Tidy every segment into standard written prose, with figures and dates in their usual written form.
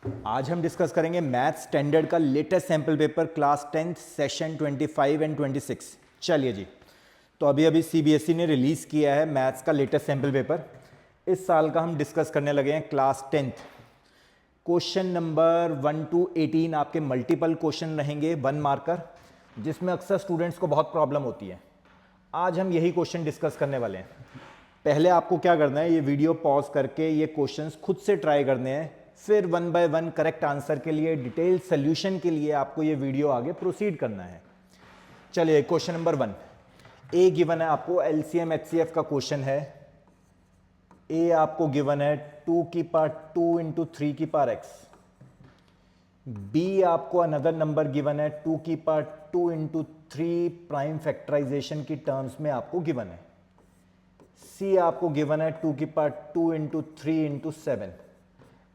आज हम डिस्कस करेंगे मैथ स्टैंडर्ड का latest sample paper class 10th session 25 and 26। चलिए जी, तो अभी अभी सीबीएसई ने रिलीज़ किया है मैथ्स का लेटेस्ट सैम्पल पेपर। इस साल का हम डिस्कस करने लगे हैं class 10th। Question number 1 to 18 आपके मल्टीपल क्वेश्चन रहेंगे 1 मार्कर, जिसमें अक्सर स्टूडेंट्स को बहुत प्रॉब्लम होती है। आज हम यही क्वेश्चन डिस्कस करने वाले हैं। पहले आपको क्या करना है, ये वीडियो पॉज करके ये क्वेश्चंस खुद से ट्राई करने हैं, फिर 1 बाय 1 करेक्ट आंसर के लिए, डिटेल सोल्यूशन के लिए आपको ये वीडियो आगे प्रोसीड करना है। चलिए क्वेश्चन नंबर 1 ए गिवन है आपको, एलसीएम एचसीएफ का क्वेश्चन है। ए आपको गिवन है 2 की पावर 2 इंटू 3 की पावर एक्स। बी आपको अनदर नंबर गिवन है 2 की पावर 2 इंटू 3 प्राइम फैक्टराइजेशन की टर्म्स में आपको गिवन है। सी आपको गिवन है 2 की power 2 into 3 into 7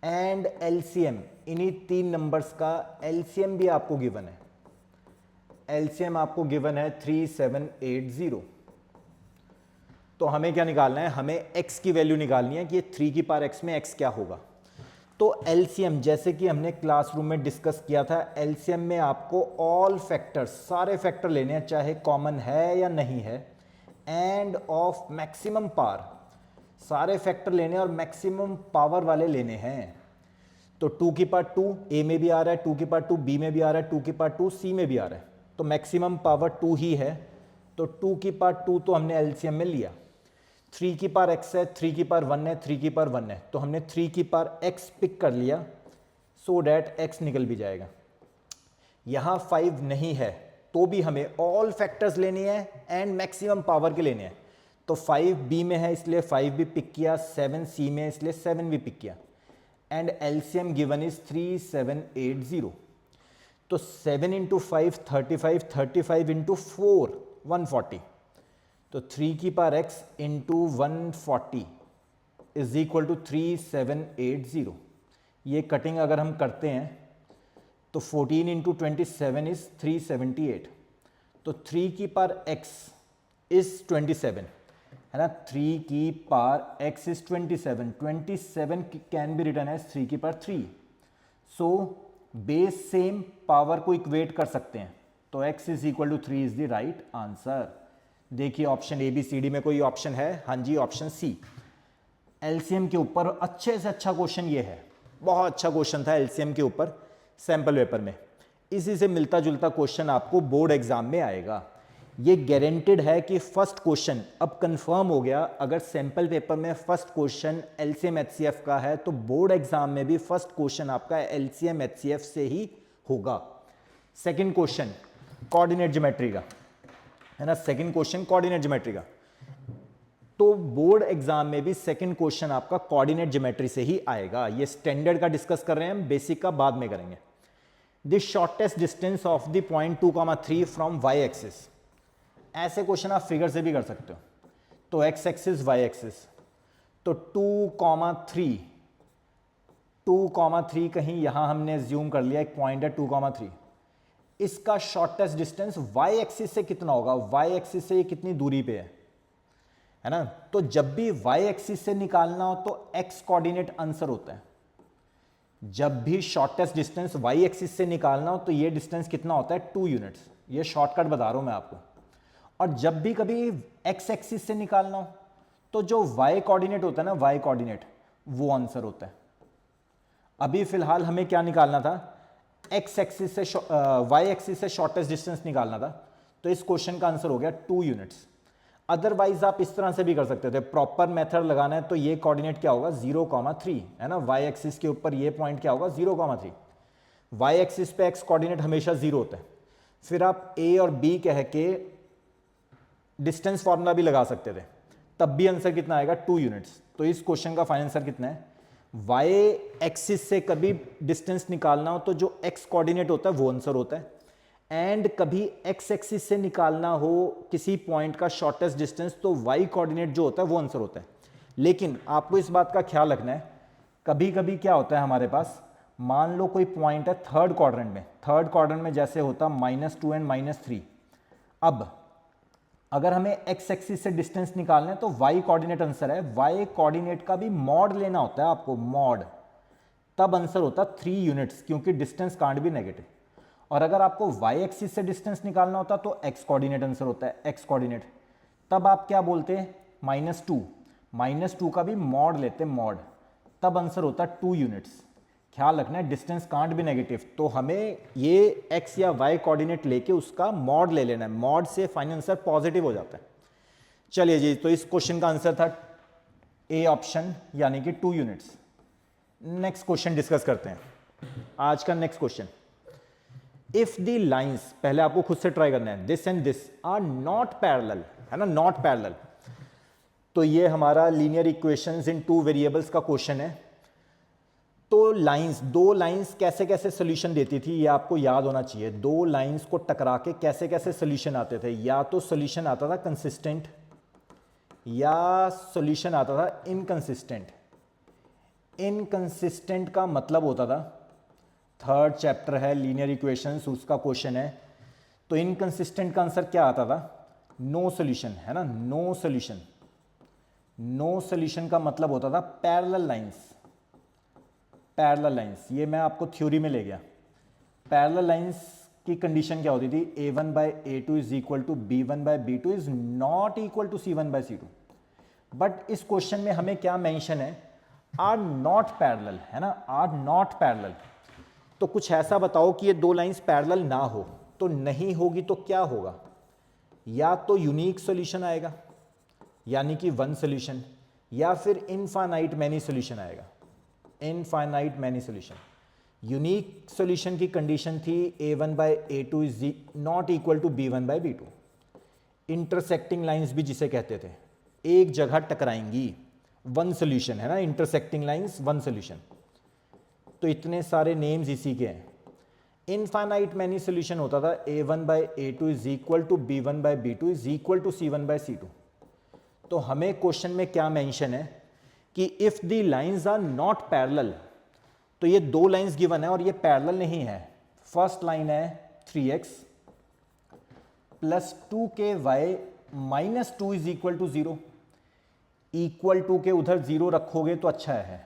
and LCM, इन्हीं तीन नंबर्स का एलसीएम भी आपको गिवन है। एलसीएम आपको गिवन है 3780। तो हमें क्या निकालना है, हमें x की वैल्यू निकालनी है कि ये 3 की पावर x में x क्या होगा। तो एलसीएम, जैसे कि हमने क्लासरूम में डिस्कस किया था, एलसीएम में आपको ऑल फैक्टर्स, सारे फैक्टर लेने हैं, चाहे कॉमन है या नहीं है, एंड ऑफ मैक्सिमम पावर, सारे फैक्टर लेने और मैक्सिमम पावर वाले लेने हैं। तो 2 की पावर 2 ए में भी आ रहा है, 2 की पावर 2 बी में भी आ रहा है, 2 की पावर 2 सी में भी आ रहा है, तो मैक्सिमम पावर 2 ही है। तो 2 की पावर 2 तो हमने एलसीएम में लिया। 3 की पावर x है, 3 की पावर 1 है, 3 की पावर 1 है, तो हमने 3 की पावर x पिक कर लिया, सो डैट x निकल भी जाएगा। यहां 5 नहीं है तो भी हमें ऑल फैक्टर्स लेने हैं एंड मैक्सिमम पावर के लेने हैं। तो 5 बी में है इसलिए 5 भी पिक किया, 7 सी में इसलिए 7 भी पिक किया, एंड एलसीएम गिवन इज 3780। तो 7 इंटू 5 35, 35 इंटू 4 140। तो 3 की power x into 140 is equal to 3780। ये कटिंग अगर हम करते हैं तो 14 इंटू 27 इज 378। तो 3 की पावर x इज 27 है ना, 3 की power x is 27, 27 can be written as 3 की power 3। So base same, power को इक्वेट कर सकते हैं, तो x is equal to 3 is the right answer. देखिए option A B C D में कोई ऑप्शन है? हाँ जी, ऑप्शन सी। एलसीएम के ऊपर अच्छे से अच्छा क्वेश्चन ये है, बहुत अच्छा क्वेश्चन था एलसीएम के ऊपर सैंपल पेपर में। इसी से मिलता जुलता क्वेश्चन आपको बोर्ड एग्जाम में आएगा। ये गारंटेड है कि फर्स्ट क्वेश्चन अब कंफर्म हो गया, अगर सैंपल पेपर में फर्स्ट क्वेश्चन एलसीएम एचसीएफ का है तो बोर्ड एग्जाम में भी फर्स्ट क्वेश्चन आपका एलसीएम एचसीएफ से ही होगा। सेकंड क्वेश्चन कोऑर्डिनेट ज्योमेट्री का है ना, सेकंड क्वेश्चन कोऑर्डिनेट ज्योमेट्री का, तो बोर्ड एग्जाम में भी सेकंड क्वेश्चन आपका कोऑर्डिनेट ज्योमेट्री से ही आएगा। ये स्टैंडर्ड का डिस्कस कर रहे हैं हम, बेसिक का बाद में करेंगे। The shortest distance of the point 2,3 from Y axis, ऐसे क्वेश्चन आप फिगर से भी कर सकते हो। तो एक्स एक्सिस वाई एक्सिस, तो 2,3, 2,3 कहीं यहां हमने ज्यूम कर लिया, एक पॉइंट है 2,3, इसका शॉर्टेस्ट डिस्टेंस वाई एक्सिस से कितना होगा, वाई एक्सिस से ये कितनी दूरी पे है ना। तो जब भी वाई एक्सिस से निकालना हो तो एक्स कोऑर्डिनेट आंसर होता है। जब भी शॉर्टेस्ट डिस्टेंस वाई एक्सिस से निकालना हो तो ये डिस्टेंस कितना होता है, 2 यूनिट्स। ये शॉर्टकट बता रहा हूं मैं आपको। और जब भी कभी एक्स एक्सिस से निकालना हो तो जो वाई कोऑर्डिनेट होता है ना, वाई कोऑर्डिनेट, वो आंसर होता है। अभी फिलहाल हमें क्या निकालना था, एक्स एक्सिस से वाई एक्सिस से शॉर्टेस्ट डिस्टेंस निकालना था, तो इस क्वेश्चन का आंसर हो गया 2 यूनिट्स। अदरवाइज आप इस तरह से भी कर सकते थे, प्रॉपर मेथड लगाना है तो ये कोऑर्डिनेट क्या होगा, 0,3 है ना, वाई एक्सिस के ऊपर ये पॉइंट क्या होगा, 0,3। वाई एक्सिस पे एक्स कोऑर्डिनेट हमेशा 0 होता है। फिर आप ए और बी कह के डिस्टेंस फॉर्मूला भी लगा सकते थे, तब भी आंसर कितना आएगा, 2 यूनिट्स। तो इस क्वेश्चन का फाइनल आंसर कितना है, वाई एक्सिस से कभी डिस्टेंस निकालना हो तो जो एक्स कोऑर्डिनेट होता है वो आंसर होता है, एंड कभी एक्स एक्सिस से निकालना हो किसी पॉइंट का शॉर्टेस्ट डिस्टेंस तो वाई कोऑर्डिनेट जो होता है वो आंसर होता है। लेकिन आपको इस बात का ख्याल रखना है, कभी कभी क्या होता है हमारे पास, मान लो कोई पॉइंट है थर्ड क्वाड्रेंट में, थर्ड क्वाड्रेंट में जैसे होता -2 एंड -3। अब अगर हमें एक्स एक्सिस से डिस्टेंस निकालना है तो वाई कोऑर्डिनेट आंसर है, वाई कोऑर्डिनेट का भी मॉड लेना होता है आपको, मॉड तब आंसर होता 3 यूनिट्स, क्योंकि डिस्टेंस कांट बी नेगेटिव। और अगर आपको वाई एक्सिस से डिस्टेंस निकालना होता तो एक्स कोऑर्डिनेट आंसर होता है, एक्स कोऑर्डिनेट। तब आप क्या बोलते हैं, -2, -2 का भी मॉड लेते हैं, मॉड, तब आंसर होता 2 यूनिट्स। ख्याल रखना है डिस्टेंस कांट भी नेगेटिव, तो हमें ये एक्स या वाई कोऑर्डिनेट लेके उसका मॉड ले लेना है, मॉड से फाइनल आंसर पॉजिटिव हो जाता है। चलिए जी, तो इस क्वेश्चन का आंसर था ए ऑप्शन, यानी कि 2 यूनिट्स। नेक्स्ट क्वेश्चन डिस्कस करते हैं। आज का next question, if the lines, पहले आपको खुद से ट्राई करना है, this and this are not parallel, है ना, नॉट पैरेलल। तो ये हमारा लीनियर इक्वेशंस इन 2 वेरिएबल्स का क्वेश्चन है। तो लाइंस, 2 लाइंस कैसे कैसे सोल्यूशन देती थी ये आपको याद होना चाहिए। 2 लाइंस को टकरा के कैसे कैसे सोल्यूशन आते थे, या तो सोल्यूशन आता था कंसिस्टेंट या सोल्यूशन आता था इनकंसिस्टेंट। इनकंसिस्टेंट का मतलब होता था, थर्ड चैप्टर है लीनियर इक्वेशंस, उसका क्वेश्चन है। तो इनकंसिस्टेंट का आंसर क्या आता था, नो सोल्यूशन, है ना, नो सोल्यूशन। नो सोल्यूशन का मतलब होता था पैरेलल लाइंस, पैरेलल लाइंस। ये मैं आपको थ्योरी में ले गया। पैरेलल लाइंस की कंडीशन क्या होती थी, a1 by a2 is equal to b1 by b2 is not equal to c1 by c2। But इस क्वेश्चन में हमें क्या मेंशन है, आर नॉट पैरेलल, है ना, आर नॉट पैरेलल। तो कुछ ऐसा बताओ कि ये 2 लाइंस पैरेलल ना हो, तो नहीं होगी तो क्या होगा, या तो यूनिक सॉल्यूशन आएगा यानी कि 1 सॉल्यूशन, या फिर इनफाइनाइट मैनी सॉल्यूशन आएगा, infinite many solution. Unique solution की कंडीशन थी a1 by a2 is not equal to b1 by b2। Intersecting lines भी जिसे कहते थे, एक जगह टकराएंगी, 1 सॉल्यूशन, है ना, इंटरसेक्टिंग लाइंस 1 सॉल्यूशन। तो इतने सारे नेम्स इसी के हैं। इनफाइनाइट मैनी सॉल्यूशन होता था a1 by a2 is equal to b1 by b2 is equal to c1 by c2। तो हमें क्वेश्चन में क्या मेंशन है कि if the lines are not parallel, तो ये 2 लाइंस गिवन है और ये पैरेलल नहीं है। फर्स्ट लाइन है 3x plus 2ky minus 2 is equal to 0, equal to के उधर 0 रखोगे तो अच्छा है।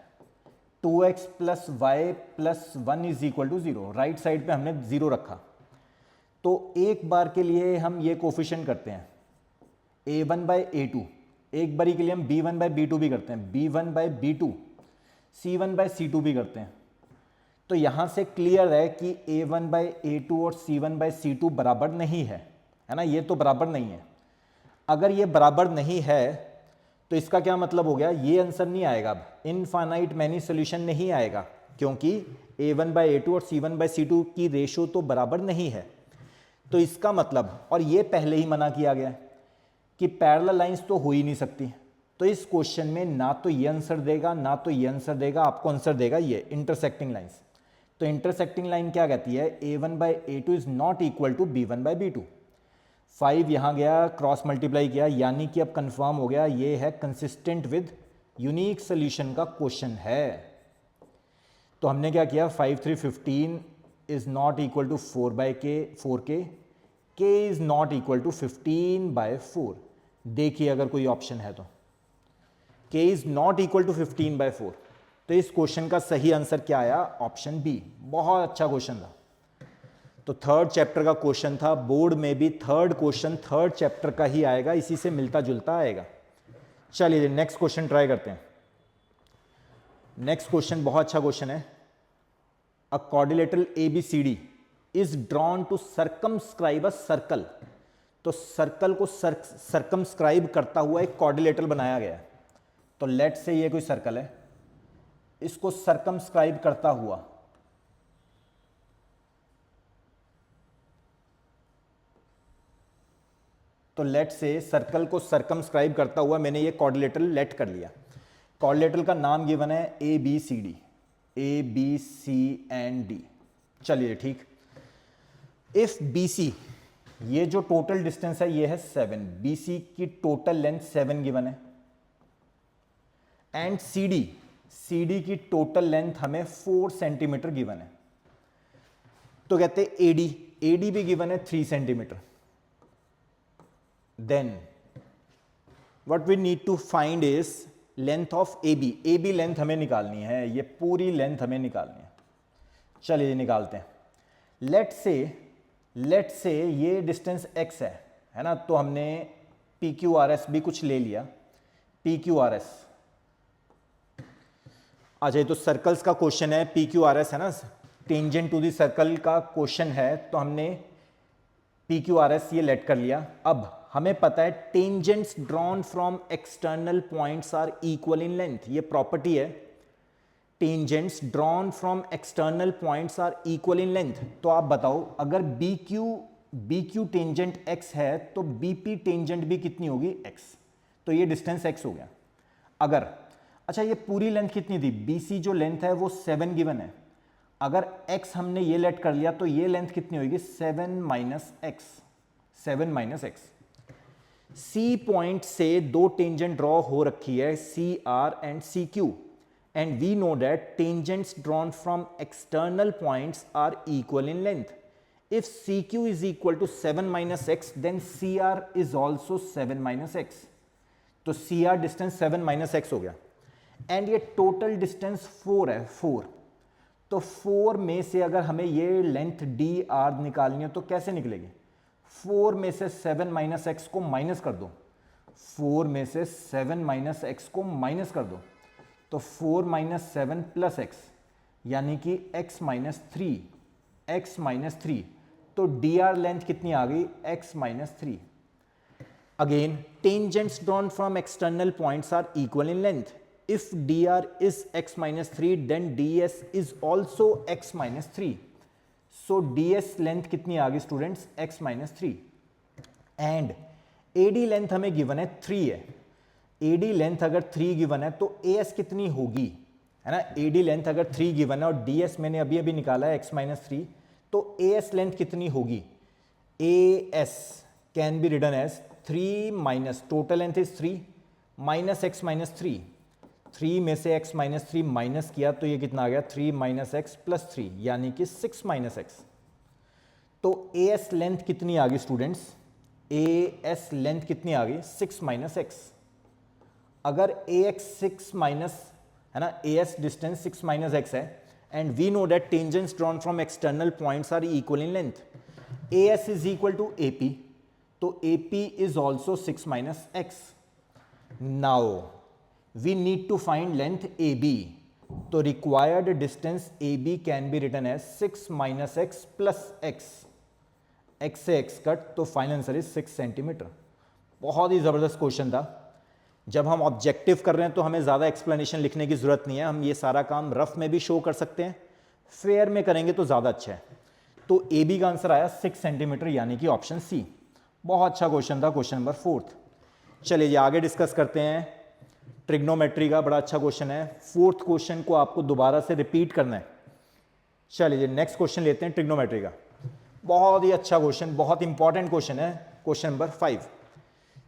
2x plus Y plus 1 is equal to 0, right side पे हमने 0 रखा। तो एक बार के लिए हम ये कोफिशिएंट करते हैं a1 बाई a2, एक बारी के लिए हम b1 बाई b2 भी करते हैं, b1 by b2, c1 by c2 भी करते हैं। तो यहां से क्लियर है कि a1 बाई a2 और c1 बाई c2 बराबर नहीं है, है ना, ये तो बराबर नहीं है। अगर ये बराबर नहीं है तो इसका क्या मतलब हो गया, ये आंसर नहीं आएगा, अब इनफाइनाइट मैनी सॉल्यूशन नहीं आएगा, क्योंकि a1 बाई a2 और c1 बाई c2 की रेशो तो बराबर नहीं है। तो इसका मतलब, और ये पहले ही मना किया गया कि पैरेलल लाइंस तो हो ही नहीं सकती। तो इस क्वेश्चन में ना तो ये आंसर देगा ना तो ये आंसर देगा, आपको आंसर देगा ये इंटरसेक्टिंग लाइंस। तो इंटरसेक्टिंग लाइन क्या कहती है, a1 by a2 is not equal to b1 by b2। 5 यहां गया, क्रॉस मल्टीप्लाई किया, यानी कि अब कंफर्म हो गया ये है कंसिस्टेंट विद यूनिक सोल्यूशन का क्वेश्चन है। तो हमने क्या किया, 5 3 15 is not equal to 4 by K 4k, k is not equal to 15 by 4। देखिए अगर कोई ऑप्शन है तो k is not equal to 15 by 4। तो इस क्वेश्चन का सही आंसर क्या आया, ऑप्शन बी। बहुत अच्छा क्वेश्चन था। तो थर्ड चैप्टर का क्वेश्चन था, बोर्ड में भी थर्ड क्वेश्चन थर्ड चैप्टर का ही आएगा, इसी से मिलता जुलता आएगा। चलिए नेक्स्ट क्वेश्चन ट्राई करते हैं। नेक्स्ट क्वेश्चन बहुत अच्छा क्वेश्चन है। A quadrilateral ABCD is drawn to circumscribe a circle. तो सर्कल को सर्कमस्क्राइब करता हुआ एक क्वाड्रिलेटरल बनाया गया है। तो लेट से ये कोई सर्कल है, इसको सर्कमस्क्राइब करता हुआ तो लेट से सर्कल को सर्कमस्क्राइब करता हुआ मैंने ये क्वाड्रिलेटरल लेट कर लिया। क्वाड्रिलेटरल का नाम गिवन है ABCD, ABC एंड D। चलिए ठीक। इफ BC, ये जो टोटल डिस्टेंस है ये है 7, BC की टोटल लेंथ 7 गिवन है, एंड CD की टोटल लेंथ हमें 4 सेंटीमीटर गिवन है। तो कहते हैं AD भी गिवन है 3 centimetre. Then what we need to find is length of A B length हमें निकालनी है, ये पूरी लेंथ हमें निकालनी है। चलिए ये निकालते हैं। लेट से ये डिस्टेंस x है ना, तो हमने पी क्यू आर एस भी कुछ ले लिया, पी क्यू आर एस। अच्छा ये तो सर्कल्स का क्वेश्चन है, पी क्यू आर एस है ना, टेंजेंट टू दी सर्कल का क्वेश्चन है, तो हमने पी क्यू आर एस ये लेट कर लिया। अब हमें पता है tangents drawn from external points are equal in length, ये प्रॉपर्टी है, tangents drawn from external points are equal in length. तो आप बताओ अगर बी क्यू टेंजेंट x है तो बी पी टेंजेंट भी कितनी होगी x, तो ये डिस्टेंस x हो गया। अगर अच्छा ये पूरी लेंथ कितनी थी, बी सी जो लेंथ है वो 7 गिवन है, अगर x हमने ये लेट कर लिया तो ये लेंथ कितनी होगी 7 माइनस एक्स। सी पॉइंट से दो टेंजेंट ड्रॉ हो रखी है, C R and C Q, and we know that tangents drawn from external points are equal in length. If CQ is equal to 7 minus x, then CR is also 7 minus x. तो CR distance 7 minus x हो गया, and ये total distance 4 है, 4। तो 4 में से अगर हमें ये लेंथ DR निकालनी है तो कैसे निकलेगी, 4 में से 7 minus x को माइनस कर दो, 4 में से 7 minus x को माइनस कर दो, तो 4 माइनस 7 प्लस एक्स, यानी कि x माइनस 3, तो dr लेंथ कितनी आ गई x minus 3। Again tangents drawn from external points are equal in length, if dr is x minus 3 then ds is also x minus 3, so ds length कितनी आ गई students x minus 3। And AD length हमें given है 3 है, AD length अगर 3 given है तो AS कितनी होगी, है ना, AD लेंथ अगर 3 गिवन है और DS मैंने अभी अभी निकाला है x माइनस 3, तो AS लेंथ कितनी होगी, AS can be written as 3 minus total length is 3 minus x minus 3, 3 में से x माइनस 3 माइनस किया तो ये कितना आ गया 3 माइनस एक्स प्लस 3, यानी कि 6 माइनस एक्स। तो AS लेंथ कितनी आ गई स्टूडेंट्स, AS लेंथ कितनी आ गई 6 माइनस एक्स। अगर ax 6 माइनस, है ना, as डिस्टेंस 6 माइनस एक्स है, and we know that tangents drawn from external points are equal in length, as is equal to AP, तो AP is also 6 minus X. Now we need to find length AB, तो required distance AB can be written as 6 minus X plus x से x cut, तो final answer is 6 centimetre. बहुत ही जबरदस्त question था। जब हम objective कर रहे हैं तो हमें ज़्यादा एक्सप्लेनेशन लिखने की ज़रूरत नहीं है, हम ये सारा काम रफ में भी शो कर सकते हैं, फेयर में करेंगे तो ज़्यादा अच्छा है। तो ए बी का आंसर आया 6 सेंटीमीटर, यानी कि ऑप्शन सी। बहुत अच्छा क्वेश्चन था, क्वेश्चन नंबर 4। चलिए ये आगे डिस्कस करते हैं। ट्रिग्नोमेट्री का बड़ा अच्छा क्वेश्चन है, 4th क्वेश्चन को आपको दोबारा से रिपीट करना है। चलिए नेक्स्ट क्वेश्चन लेते हैं ट्रिग्नोमेट्री का। बहुत ही अच्छा क्वेश्चन, बहुत इंपॉर्टेंट क्वेश्चन है, question number 5।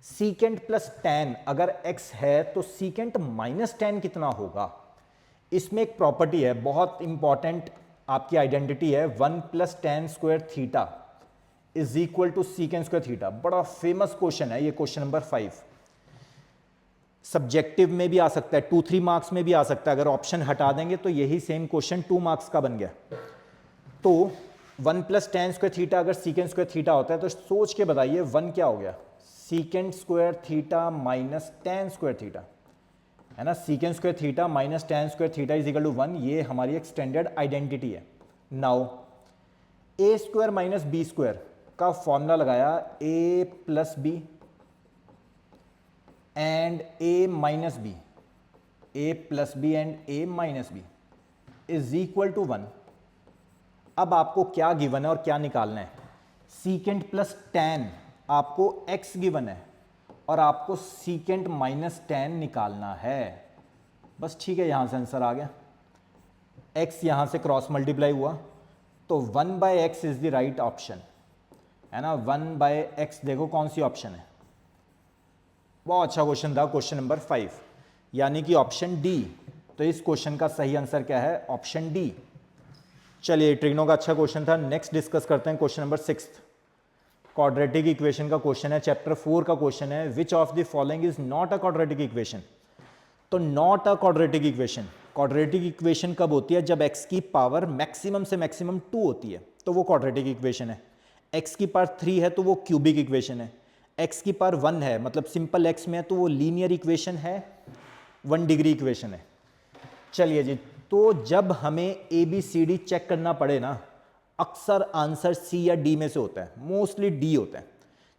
Secant plus tan अगर x है तो सीकेंट माइनस टैन कितना होगा। इसमें एक प्रॉपर्टी है बहुत इंपॉर्टेंट, आपकी आइडेंटिटी है, 1 plus tan square theta is equal to secant square theta. बड़ा फेमस क्वेश्चन है ये, क्वेश्चन नंबर 5। सब्जेक्टिव में भी आ सकता है, 2-3 मार्क्स में भी आ सकता है। अगर ऑप्शन हटा देंगे तो यही सेम क्वेश्चन 2 मार्क्स का बन गया। तो 1 प्लस टैन स्क्वायर थीटा अगर सीकेंट स्क्वायर थीटा होता है तो सोच के बताइए 1 क्या हो गया, secant square theta minus tan square theta, है ना। Secant square theta minus tan square theta is equal to 1, ये हमारी एक स्टैंडर्ड आइडेंटिटी है। Now A square minus B square का फॉर्मूला लगाया, A plus B and A minus B, A plus B and A minus B is equal to 1। अब आपको क्या given है और क्या निकालना है। सीकेंट प्लस टैन आपको x गिवन है और आपको सीकेंट माइनस टैन निकालना है, बस ठीक है। यहां से आंसर आ गया, x यहां से क्रॉस मल्टीप्लाई हुआ तो 1/x is the right option, है ना। 1/x देखो कौन सी ऑप्शन है। बहुत अच्छा क्वेश्चन था, क्वेश्चन नंबर 5, यानी कि ऑप्शन डी। तो इस क्वेश्चन का सही आंसर क्या है, ऑप्शन डी। चलिए ट्रिग्नो का अच्छा क्वेश्चन था। नेक्स्ट डिस्कस करते हैं क्वेश्चन नंबर 6। क्वाड्रेटिक इक्वेशन का क्वेश्चन है, चैप्टर 4 का क्वेश्चन है। Which of the following is not a quadratic equation. तो not a quadratic equation. Quadratic equation कब होती है? जब x की पावर मैक्सिमम से मैक्सिमम 2 होती है तो वो क्वाड्रेटिक इक्वेशन है। x की पावर 3 है तो वो क्यूबिक इक्वेशन है। x की पावर 1 है मतलब सिंपल x में है तो वो लीनियर इक्वेशन है, 1 डिग्री इक्वेशन है। चलिए जी, तो जब हमें A B C D check करना पड़े ना, अक्सर आंसर सी या डी में से होता है, मोस्टली डी होता है।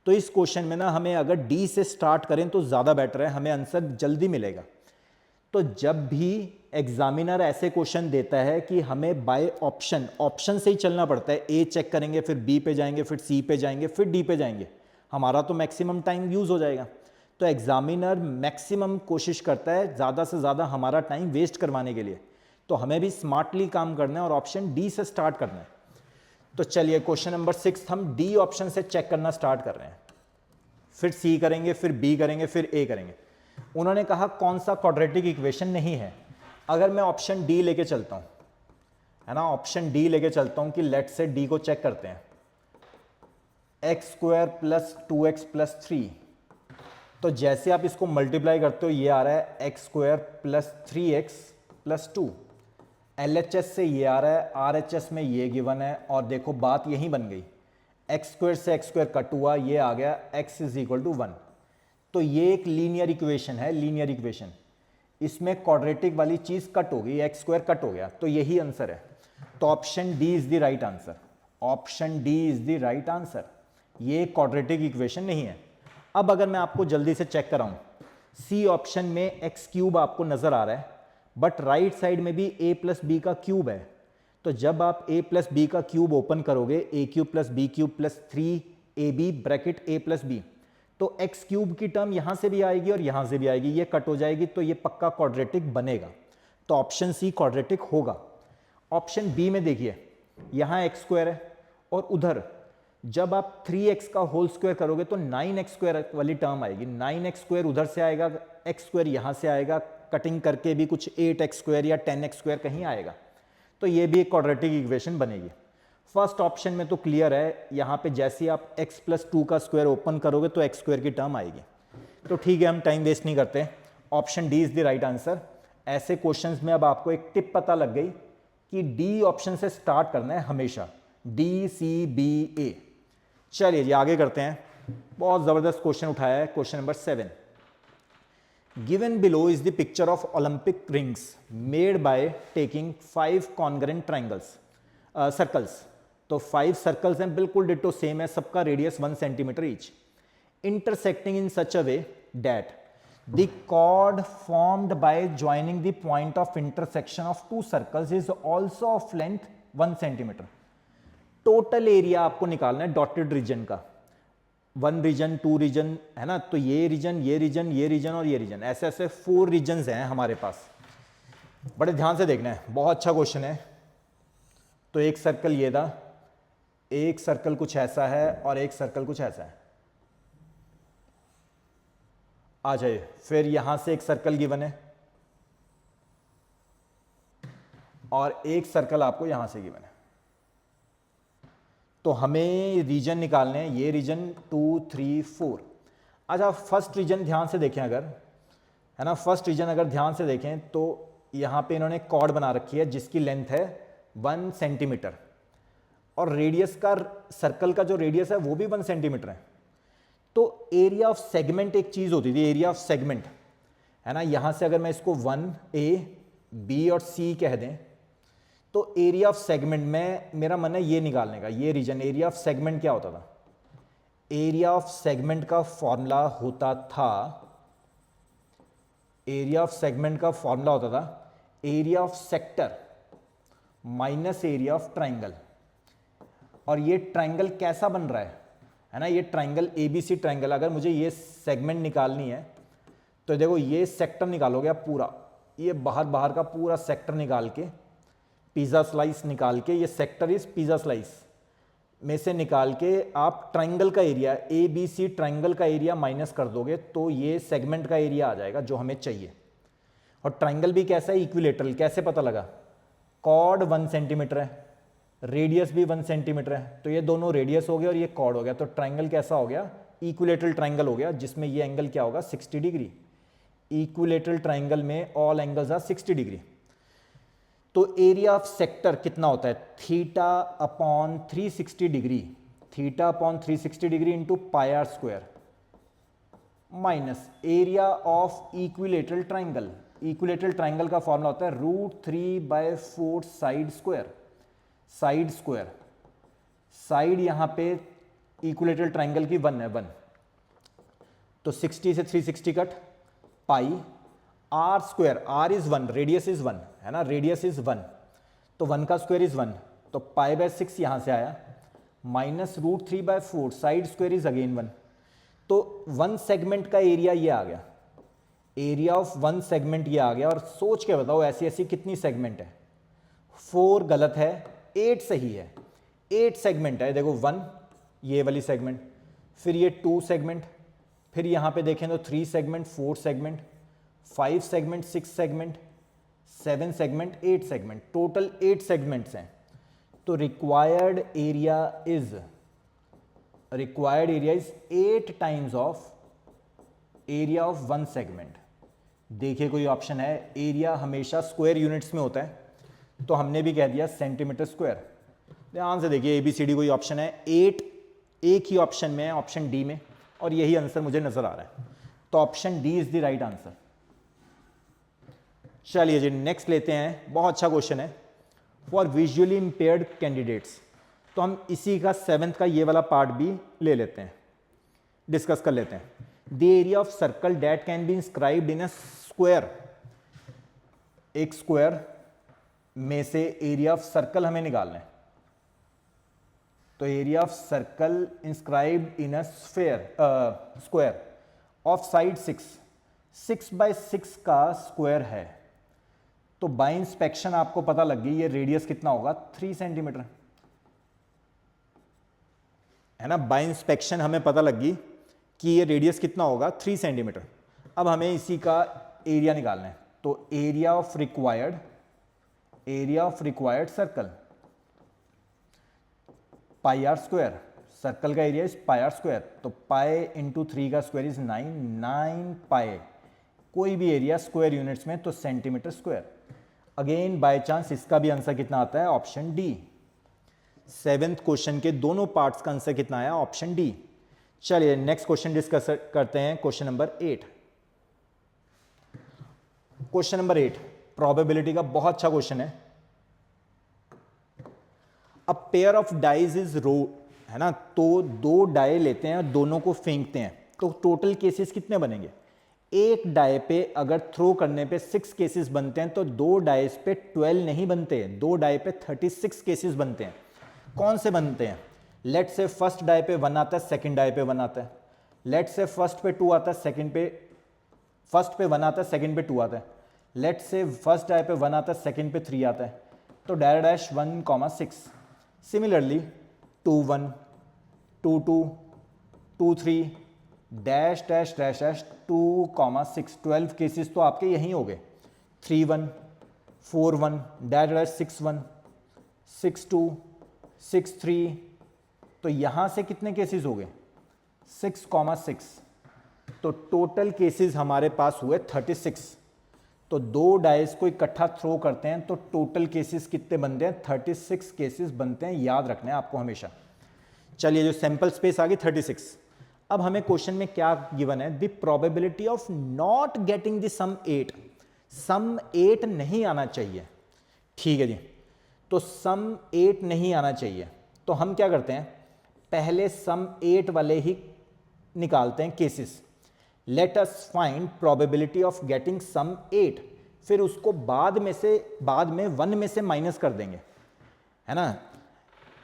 तो इस क्वेश्चन में ना हमें अगर डी से स्टार्ट करें तो ज़्यादा बेटर है, हमें आंसर जल्दी मिलेगा। तो जब भी एग्जामिनर ऐसे क्वेश्चन देता है कि हमें बाय ऑप्शन से ही चलना पड़ता है, ए चेक करेंगे फिर बी पे जाएंगे फिर सी पे जाएंगे फिर डी पे जाएंगे, हमारा तो मैक्सिमम टाइम यूज़ हो जाएगा। तो एग्जामिनर मैक्सिमम कोशिश करता है ज़्यादा से ज़्यादा हमारा टाइम वेस्ट करवाने के लिए, तो हमें भी स्मार्टली काम करना है और ऑप्शन डी से स्टार्ट करना है। तो चलिए क्वेश्चन नंबर 6 हम डी ऑप्शन से चेक करना स्टार्ट कर रहे हैं, फिर सी करेंगे फिर बी करेंगे फिर ए करेंगे। उन्होंने कहा कौन सा क्वाड्रेटिक इक्वेशन नहीं है। अगर मैं ऑप्शन डी लेके चलता हूं, है ना, ऑप्शन डी लेके चलता हूं कि लेट से डी को चेक करते हैं, x square plus 2x plus 3। तो जैसे आप इसको मल्टीप्लाई करते हो ये आ रहा है x square plus 3x plus 2। LHS से ये आ रहा है, RHS में ये गिवन है, और देखो बात यहीं बन गई, एक्स स्क्वायर से एक्स स्क्वायर कट हुआ, ये आ गया x इज इक्वल टू 1। तो ये एक लीनियर इक्वेशन है, लीनियर इक्वेशन, इसमें क्वाड्रेटिक वाली चीज कट हो गई, एक्स स्क्वायर कट हो गया, तो यही आंसर है। तो option D is the right answer, option D is the right answer. ये क्वाड्रेटिक इक्वेशन नहीं है। अब अगर मैं आपको जल्दी से चेक कराऊं, सी ऑप्शन में एक्स क्यूब आपको नजर आ रहा है, बट राइट साइड में भी a प्लस बी का क्यूब है। तो जब आप a प्लस बी का क्यूब ओपन करोगे, a cube plus B cube plus 3ab bracket a plus B, तो एक्स क्यूब की टर्म यहां से भी आएगी और यहां से भी आएगी, ये कट हो जाएगी, तो ये पक्का क्वाड्रेटिक बनेगा। तो ऑप्शन सी क्वाड्रेटिक होगा। ऑप्शन बी में देखिए, यहां एक्स स्क्वायर है और उधर जब आप 3x का होल स्क्वायर करोगे तो 9x स्क्वायर वाली टर्म आएगी, 9x स्क्वायर उधर से आएगा, x स्क्वायर यहां से आएगा, कटिंग करके भी कुछ 8x स्क्वायर या 10x स्क्वायर कहीं आएगा, तो ये भी एक क्वाड्रेटिक इक्वेशन बनेगी। फर्स्ट ऑप्शन में तो क्लियर है, यहाँ पे जैसे आप x प्लस 2 का स्क्वायर ओपन करोगे तो x स्क्वायर की टर्म आएगी। तो ठीक है, हम टाइम वेस्ट नहीं करते, option D is the right answer. ऐसे क्वेश्चंस में अब आपको एक टिप पता लग गई कि डी ऑप्शन से स्टार्ट करना है हमेशा, डी सी बी ए। चलिए जी आगे करते हैं, बहुत जबरदस्त क्वेश्चन उठाया है, question number 7। Given below is the picture of Olympic rings made by taking 5 congruent triangles circles. तो 5 सर्कल्स हैं, बिल्कुल डिटो सेम है, सबका radius 1 centimetre each, intersecting in such a way that the chord formed by joining the point of intersection of 2 circles is also of length 1 centimetre. Total area आपको निकालना है dotted region का, 1 reason 2 reason है ना, तो ये reason ये reason ये रीजन और ये रीजन, ऐसे ऐसे 4 रीजन्स हैं हमारे पास। बड़े ध्यान से देखना है, बहुत अच्छा क्वेश्चन है। तो एक सर्कल ये था, एक सर्कल कुछ ऐसा है और एक सर्कल कुछ ऐसा है, आ जाइए। फिर यहां से एक सर्कल गिवन है और एक सर्कल आपको यहां से गिवन है, तो हमें रीजन निकालने हैं, ये रीजन 2 3 4। अच्छा फर्स्ट रीजन ध्यान से देखें अगर, है ना, फर्स्ट रीजन अगर ध्यान से देखें तो यहाँ पे इन्होंने कॉर्ड बना रखी है जिसकी लेंथ है 1 सेंटीमीटर और रेडियस का, सर्कल का जो रेडियस है वो भी 1 सेंटीमीटर है। तो एरिया ऑफ सेगमेंट एक चीज होती थी, एरिया ऑफ सेगमेंट, है ना, यहां से अगर मैं इसको 1A B और C कह दें तो एरिया ऑफ सेगमेंट में मेरा मन है ये निकालने का, ये रीजन, एरिया ऑफ सेगमेंट क्या होता था? एरिया ऑफ सेगमेंट का फॉर्मूला होता था, एरिया ऑफ सेगमेंट का फॉर्मूला होता था area of sector minus area of triangle. और ये ट्राइंगल कैसा बन रहा है ना, ये ट्राइंगल ABC ट्राइंगल, अगर मुझे ये सेगमेंट निकालनी है तो देखो ये सेक्टर निकालोगे आप पूरा, ये बाहर बाहर का पूरा सेक्टर निकाल के, पिज़्ज़ा स्लाइस निकाल के, ये सेक्टर इज पिज़्ज़ा स्लाइस में से निकाल के आप ट्राइंगल का एरिया, ABC ट्राइंगल का एरिया माइनस कर दोगे तो ये सेगमेंट का एरिया आ जाएगा जो हमें चाहिए। और ट्राइंगल भी कैसा है? इक्विलेटरल। कैसे पता लगा? कॉर्ड 1 सेंटीमीटर है, रेडियस भी 1 सेंटीमीटर है, तो ये दोनों रेडियस हो गया और ये कॉर्ड हो गया, तो ट्राइंगल कैसा हो गया? इक्विलेटरल ट्राइंगल हो गया, जिसमें ये एंगल क्या होगा? 60 डिग्री। इक्विलेटरल ट्राइंगल में ऑल एंगल्स आर 60 डिग्री। तो एरिया ऑफ सेक्टर कितना होता है? Theta upon 360 degree, theta upon 360 degree into pi r square minus area of equilateral triangle. Equilateral triangle का फॉर्मूला होता है √3/4 side square. Side square, side यहां पे इक्विलेटरल ट्राइंगल की 1 है, 1, तो 60 से 360 cut, pi r square, r is 1, radius is 1 है ना, रेडियस इज 1, तो 1 का स्क्वायर इज 1, तो पाई/6 यहां से आया minus √3/4 side square is again 1। तो 1 सेगमेंट का एरिया ये आ गया, एरिया ऑफ 1 सेगमेंट ये आ गया। और सोच के बताओ ऐसी ऐसी कितनी सेगमेंट है? 4 गलत है, 8 सही है। 8 सेगमेंट है, देखो 1 ये वाली सेगमेंट, फिर ये 2 सेगमेंट, फिर यहां पे देखें तो 3 segment, 4 segment, 5 segment, 6 segment, 7 segment, 8 segment, total 8 segments हैं। तो required area is 8 times of area of 1 segment. देखिए कोई ऑप्शन है, एरिया हमेशा स्क्वायर यूनिट्स में होता है, तो हमने भी कह दिया सेंटीमीटर स्क्वायर। ध्यान से देखिए ABCD कोई ऑप्शन है, 8 एक ही ऑप्शन में है, ऑप्शन डी में, और यही आंसर मुझे नजर आ रहा है, तो option D is the right answer. चलिए जी नेक्स्ट लेते हैं, बहुत अच्छा क्वेश्चन है फॉर विजुअली इंपेयर्ड कैंडिडेट्स। तो हम इसी का 7th का ये वाला पार्ट भी ले लेते हैं, डिस्कस कर लेते हैं। The area of circle date can be inscribed in a square. एक स्क्वायर में से एरिया ऑफ सर्कल हमें निकालना है, तो area of circle inscribed in a square of side 6/6 का स्क्वायर है। तो बाय इंस्पेक्शन आपको पता लग गई ये रेडियस कितना होगा, 3 सेंटीमीटर है ना। बाय इंस्पेक्शन हमें पता लग गई कि ये रेडियस कितना होगा, 3 सेंटीमीटर। अब हमें इसी का एरिया निकालना है, तो area of required circle pi r square, circle का area is pi r square, तो पाई इंटू 3 का स्क्वायर इज 9 पाई। कोई भी एरिया स्क्वायर यूनिट्स में तो centimetre square. Again by chance इसका भी आंसर कितना आता है, ऑप्शन डी। 7th क्वेश्चन के दोनों पार्ट्स का आंसर कितना आया, ऑप्शन डी। चलिए नेक्स्ट क्वेश्चन डिस्कस करते हैं, question number 8। Question number 8 probability का बहुत अच्छा क्वेश्चन है। अब पेयर ऑफ डाइज इज रो है ना, तो 2 डाई लेते हैं और दोनों को फेंकते हैं, तो टोटल केसेस कितने बनेंगे? एक डाई पे अगर थ्रो करने पे 6 केसेस बनते हैं, तो 2 डाइस पे 12 नहीं बनते, 2 डाई पे 36 केसेस बनते हैं। कौन से बनते हैं? लेट से फर्स्ट डाई पे 1 आता है, सेकंड डाई पे 1 आता है। लेट से फर्स्ट पे 2 आता है, फर्स्ट पे 1 आता है, सेकंड पे 2 आता है। लेट से फर्स्ट डाई पे 1 आता है, सेकंड पे 3 आता है, तो डैश 1,6। सिमिलरली 2 1 2 2 2 3 डैश 2,6, 12 केसेस तो आपके यहीं हो गए। 3 1 4 1 डैश 6 1 6 2 6 3, तो यहां से कितने केसेस हो गए? 6,6। तो टोटल केसेस हमारे पास हुए 36। तो 2 डाइस को इकट्ठा थ्रो करते हैं तो टोटल केसेस कितने बनते हैं? 36 केसेस बनते हैं, याद रखना है आपको हमेशा। चलिए जो सैंपल स्पेस आ गई 36। अब हमें क्वेश्चन में क्या गिवन है, the probability of not getting the sum 8। Sum 8 नहीं आना चाहिए, ठीक है जी। तो सम 8 नहीं आना चाहिए, तो हम क्या करते हैं, पहले सम 8 वाले ही निकालते हैं cases. Let us find probability of getting sum 8, फिर उसको बाद में 1 में से माइनस कर देंगे, है ना।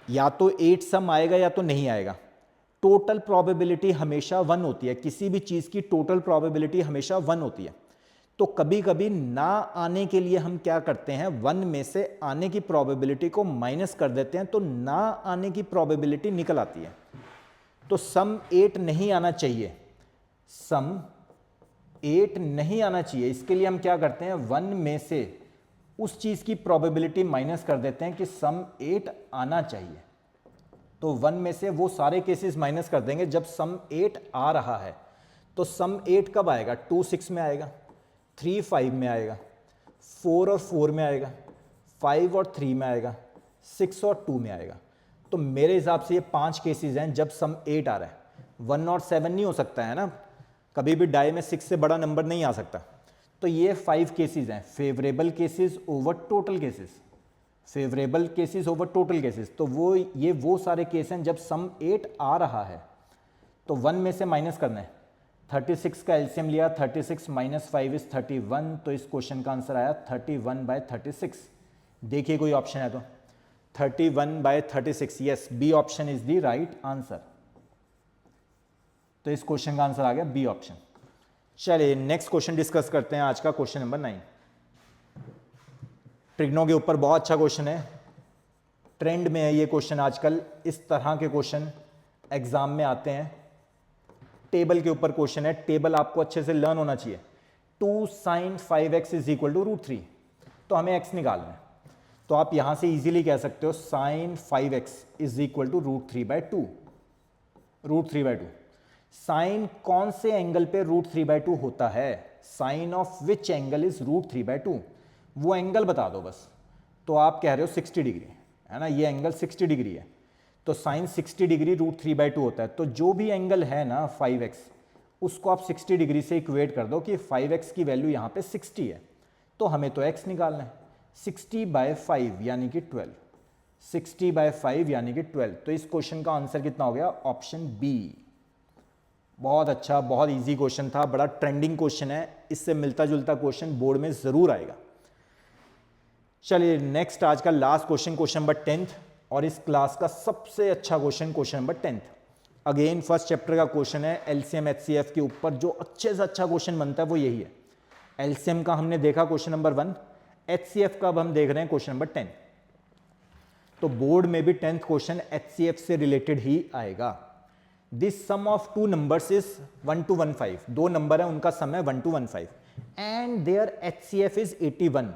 या तो 8 सम आएगा या तो नहीं आएगा। टोटल प्रोबेबिलिटी हमेशा 1 होती है, किसी भी चीज की टोटल प्रोबेबिलिटी हमेशा 1 होती है। तो कभी कभी ना आने के लिए हम क्या करते हैं, 1 में से आने की प्रोबेबिलिटी को माइनस कर देते हैं, तो ना आने की प्रोबेबिलिटी निकल आती है। तो सम 8 नहीं आना चाहिए, सम 8 नहीं आना चाहिए। इसके लिए हम क्या करते हैं, 1 में से उस चीज की प्रोबेबिलिटी माइनस कर देते हैं कि सम 8 आना चाहिए। तो 1 में से वो सारे केसेस माइनस कर देंगे जब सम 8 आ रहा है। तो सम 8 कब आएगा, 2 6 में आएगा। 3 5 में आएगा, 4 और 4 में आएगा, 5 और 3 में आएगा, 6 और 2 में आएगा। तो मेरे हिसाब से ये 5 केसेस हैं जब सम 8 आ रहा है। 1 और 7 नहीं हो सकता है ना, कभी भी डाई में 6 से बड़ा नंबर नहीं आ सकता। तो ये 5 केसेस हैं, favourable cases over total cases, favourable cases over total cases. तो ये वो सारे केस हैं जब सम 8 आ रहा है। तो 1 में से माइनस करना है, 36 का एलसीएम लिया, 36 माइनस 5 इज 31। तो इस क्वेश्चन का आंसर आया 31/36। देखिए कोई ऑप्शन है तो 31/36, yes, B option is the right answer. तो इस क्वेश्चन का आंसर आ गया बी ऑप्शन। चलिए नेक्स्ट क्वेश्चन डिस्कस करते हैं, आज का क्वेश्चन नंबर 9। ट्रिग्नो के ऊपर बहुत अच्छा क्वेश्चन है, ट्रेंड में है ये क्वेश्चन आजकल। इस तरह के क्वेश्चन एग्जाम में आते हैं, टेबल के ऊपर क्वेश्चन है, टेबल आपको अच्छे से लर्न होना चाहिए। 2 sin 5x is equal to √3, तो हमें x निकालना है। तो आप यहां से इजीली कह सकते हो sin 5x is equal to √3/2, √3/2। Sine कौन से एंगल पे √3/2 होता है, sine of which angle is √3/2, वो एंगल बता दो बस। तो आप कह रहे हो 60 डिग्री है ना, ये एंगल 60 डिग्री है, तो साइन 60 डिग्री √3/2 होता है। तो जो भी एंगल है ना 5x, उसको आप 60 डिग्री से इक्वेट कर दो कि 5x की वैल्यू यहाँ पे 60 है, तो हमें तो x निकालना है। 60/5 यानी कि 12, 60/5 यानी कि 12। तो इस क्वेश्चन का आंसर कितना हो गया, ऑप्शन बी। बहुत अच्छा, बहुत इजी क्वेश्चन था, बड़ा ट्रेंडिंग क्वेश्चन है, इससे मिलता जुलता क्वेश्चन बोर्ड में जरूर आएगा। चलिए नेक्स्ट आज का last question, question number 10th, और इस क्लास का सबसे अच्छा question, question number 10th। Again first chapter का क्वेश्चन है, एलसीएम एचसीएफ के ऊपर जो अच्छे से अच्छा क्वेश्चन बनता है वो यही है। एलसीएम का हमने देखा क्वेश्चन नंबर 1, एचसीएफ का अब हम देख रहे हैं क्वेश्चन नंबर 10। तो बोर्ड में भी 10th क्वेश्चन एचसीएफ से रिलेटेड ही आएगा। This sum of 2 numbers is 1 to 15, 2 number है उनका सम है 1 to 15 and their HCF is 81।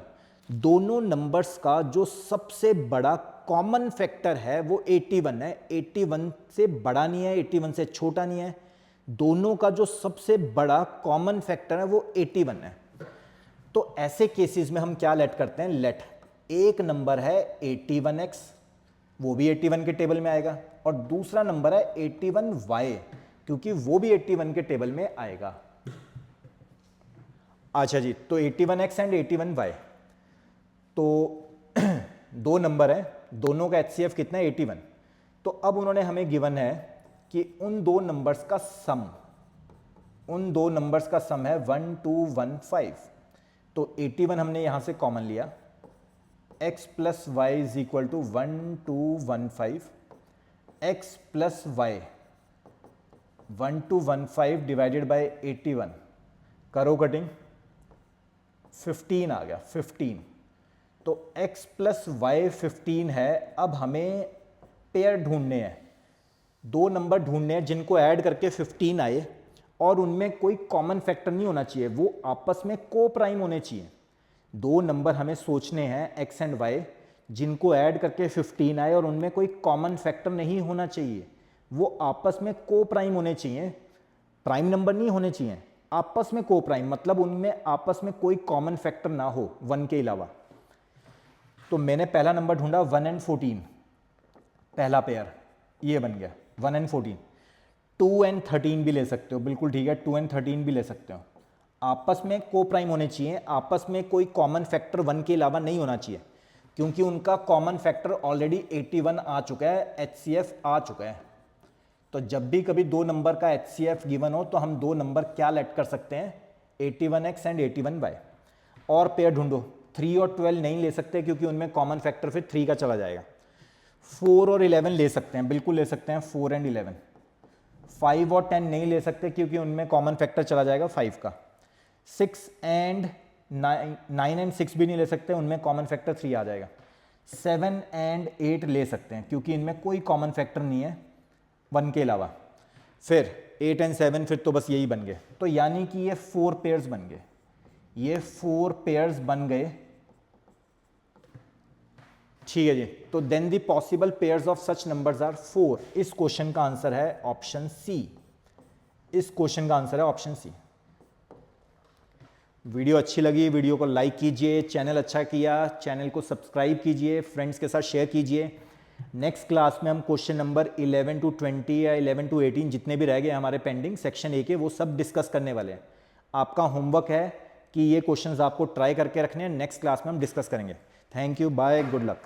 दोनों नंबर्स का जो सबसे बड़ा कॉमन फैक्टर है वो 81 है, 81 से बड़ा नहीं है, 81 से छोटा नहीं है, दोनों का जो सबसे बड़ा कॉमन फैक्टर है वो 81 है। तो ऐसे केसेस में हम क्या लेट करते हैं, लेट एक नंबर है 81x, वो भी 81 के टेबल में आएगा, और दूसरा नंबर है 81y, क्योंकि वो भी 81 के टेबल में आएगा। अच्छा जी, तो 81x एंड 81y, तो दो नंबर है, दोनों का एचसीएफ कितना है 81। तो अब उन्होंने हमें गिवन है कि उन दो नंबर्स का सम, उन दो नंबर्स का सम है 1 to 15। तो 81 हमने यहां से कॉमन लिया, x plus y is equal to 1 to 15, x plus y 1 to 15 divided by 81, करो कटिंग, 15 आ गया, 15। तो x प्लस वाई 15 है। अब हमें पेयर ढूंढने हैं, दो नंबर ढूंढने हैं जिनको ऐड करके 15 आए और उनमें कोई कॉमन फैक्टर नहीं होना चाहिए, वो आपस में को प्राइम होने चाहिए। दो नंबर हमें सोचने हैं x एंड y जिनको ऐड करके 15 आए और उनमें कोई कॉमन फैक्टर नहीं होना चाहिए, वो आपस में को प्राइम होने चाहिए, प्राइम नंबर नहीं होने चाहिए, आपस में को प्राइम, मतलब उनमें आपस में कोई कॉमन फैक्टर ना हो 1 के अलावा। तो मैंने पहला नंबर ढूंढा 1 and 14, पहला पेयर ये बन गया 1 and 14। 2 and 13 भी ले सकते हो, बिल्कुल ठीक है, 2 and 13 भी ले सकते हो। आपस में को प्राइम होने चाहिए, आपस में कोई कॉमन फैक्टर 1 के अलावा नहीं होना चाहिए, क्योंकि उनका कॉमन फैक्टर ऑलरेडी 81 आ चुका है, एचसीएफ आ चुका है। तो जब भी कभी दो नंबर का एचसीएफ गिवन हो तो हम दो नंबर क्या लेट कर सकते हैं, 81x एंड 81y। और पेयर ढूंढो, 3 और 12 नहीं ले सकते क्योंकि उनमें कॉमन फैक्टर फिर 3 का चला जाएगा। 4 और 11 ले सकते हैं, बिल्कुल ले सकते हैं, 4 एंड 11। 5 और 10 नहीं ले सकते क्योंकि उनमें कॉमन फैक्टर चला जाएगा 5 का। 6 एंड 9 एंड 6 भी नहीं ले सकते, उनमें कॉमन फैक्टर 3 आ जाएगा। 7 एंड 8 ले सकते हैं क्योंकि इनमें कोई कॉमन फैक्टर नहीं है 1 के अलावा। फिर 8 एंड 7 फिर तो बस यही बन गए। तो यानी कि ये 4 पेयर्स बन गए, ये 4 पेयर्स बन गए, ठीक है जी। तो then the possible pairs of such numbers are 4। इस क्वेश्चन का आंसर है ऑप्शन सी, इस क्वेश्चन का आंसर है ऑप्शन सी। वीडियो अच्छी लगी वीडियो को लाइक कीजिए, चैनल अच्छा किया चैनल को सब्सक्राइब कीजिए, फ्रेंड्स के साथ शेयर कीजिए। नेक्स्ट क्लास में हम क्वेश्चन नंबर 11 to 20 या 11 to 18 जितने भी रह गए हमारे पेंडिंग सेक्शन ए के, वो सब डिस्कस करने वाले हैं। आपका होमवर्क है कि ये क्वेश्चंस आपको ट्राई करके रखने हैं, नेक्स्ट क्लास में हम डिस्कस करेंगे। Thank you, bye, good luck.